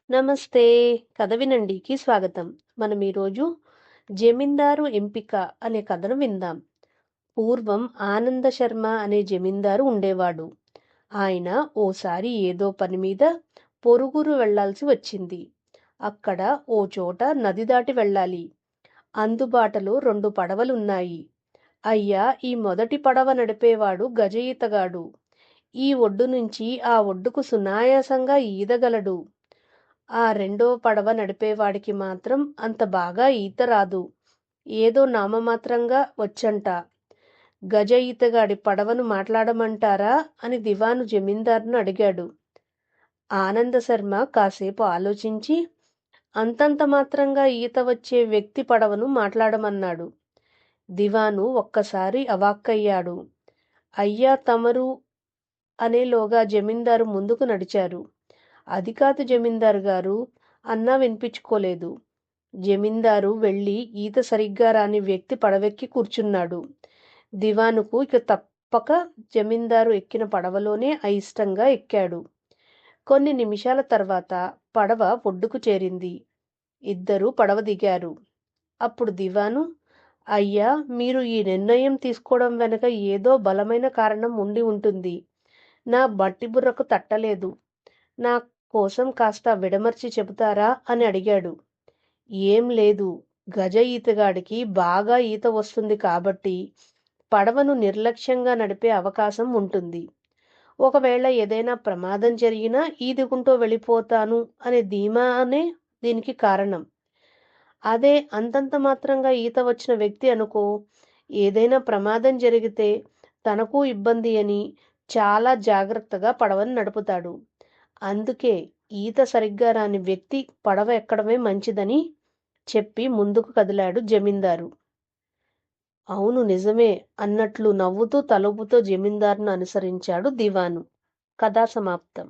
నమస్తే. కథ వినండికి స్వాగతం. మనం ఈరోజు 'జమీందారు ఎంపిక' అనే కథను విందాం. పూర్వం ఆనంద శర్మ అనే జమీందారు ఉండేవాడు. ఆయన ఓసారి ఏదో పని మీద పొరుగురు వెళ్లాల్సి వచ్చింది. అక్కడ ఓ చోట నది దాటి వెళ్ళాలి. అందుబాటులో 2 పడవలున్నాయి. అయ్యా, ఈ మొదటి పడవ నడిపేవాడు గజ ఈతగాడు. ఈ ఒడ్డు నుంచి ఆ ఒడ్డుకు సునాయాసంగా ఈదగలడు. ఆ రెండో పడవ నడిపేవాడికి మాత్రం అంత బాగా ఈత రాదు. ఏదో నామమాత్రంగా వచ్చంట. గజ ఈతగాడి పడవను మాట్లాడమంటారా అని దివాను జమీందారును అడిగాడు. ఆనందశర్మ కాసేపు ఆలోచించి అంతంత మాత్రంగా ఈత వచ్చే వ్యక్తి పడవను మాట్లాడమన్నాడు. దివాను ఒక్కసారి అవాక్కయ్యాడు. అయ్యా తమరు అనేలోగా జమీందారు ముందుకు నడిచారు. అది కాదు జమీందారు గారు అన్నా వినిపించుకోలేదు. జమీందారు వెళ్ళి ఈత సరిగ్గా రాని వ్యక్తి పడవెక్కి కూర్చున్నాడు. దివానుకు ఇక తప్పక జమీందారు ఎక్కిన పడవలోనే అయిష్టంగా ఎక్కాడు. కొన్ని నిమిషాల తర్వాత పడవ ఒడ్డుకు చేరింది. ఇద్దరూ పడవ దిగారు. అప్పుడు దివాను, అయ్యా, మీరు ఈ నిర్ణయం తీసుకోవడం వెనక ఏదో బలమైన కారణం ఉండి ఉంటుంది. నా బట్టి బుర్రకు తట్టలేదు. నా కోసం కాస్త విడమర్చి చెబుతారా అని అడిగాడు. ఏం లేదు, గజ ఈతగాడికి బాగా ఈత వస్తుంది కాబట్టి పడవను నిర్లక్ష్యంగా నడిపే అవకాశం ఉంటుంది. ఒకవేళ ఏదైనా ప్రమాదం జరిగినా ఈదుకుంటూ వెళ్ళిపోతాను అనే ధీమానే దీనికి కారణం. అదే అంతంత మాత్రంగా ఈత వచ్చిన వ్యక్తి అనుకో, ఏదైనా ప్రమాదం జరిగితే తనకు ఇబ్బంది అని చాలా జాగ్రత్తగా పడవను నడుపుతాడు. అందుకే ఈత సరిగ్గా రాని వ్యక్తి పడవ ఎక్కడమే మంచిదని చెప్పి ముందుకు కదిలాడు జమీందారు. అవును, నిజమే అన్నట్లు నవ్వుతూ తలూపుతో జమీందారును అనుసరించాడు దివాను. కథా సమాప్తం.